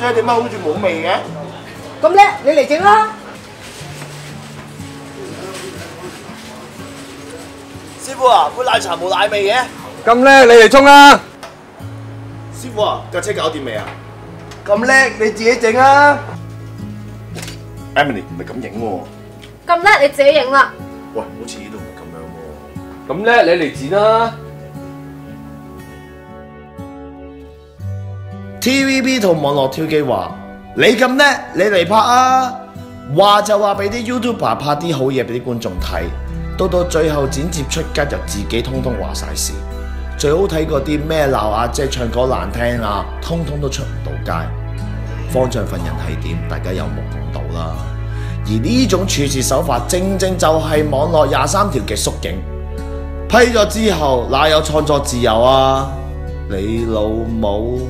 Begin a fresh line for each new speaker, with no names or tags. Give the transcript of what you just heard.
阿姐點解好似冇味嘅？
咁叻，你嚟整啦！
師傅啊，杯奶茶冇奶味嘅。
咁叻，你嚟沖啦！
師傅啊，架車搞掂未啊？咁叻，你自己整啊 ！Emily 唔係咁影喎。
咁叻你自己影啦。
喂，好似都唔係咁樣喎。
咁叻，你嚟剪啦！
TVB 同網絡挑機話：你咁叻，你嚟拍啊！話就話俾啲 YouTuber 拍啲好嘢俾啲觀眾睇，到最後剪接出街就自己通通話晒事。最好睇嗰啲咩鬧阿姐唱歌難聽啊，通通都出唔到街。方丈份人係點？大家有目共睹啦。而呢種處事手法，正正就係網絡23條嘅縮影。批咗之後，哪有創作自由啊？你老母！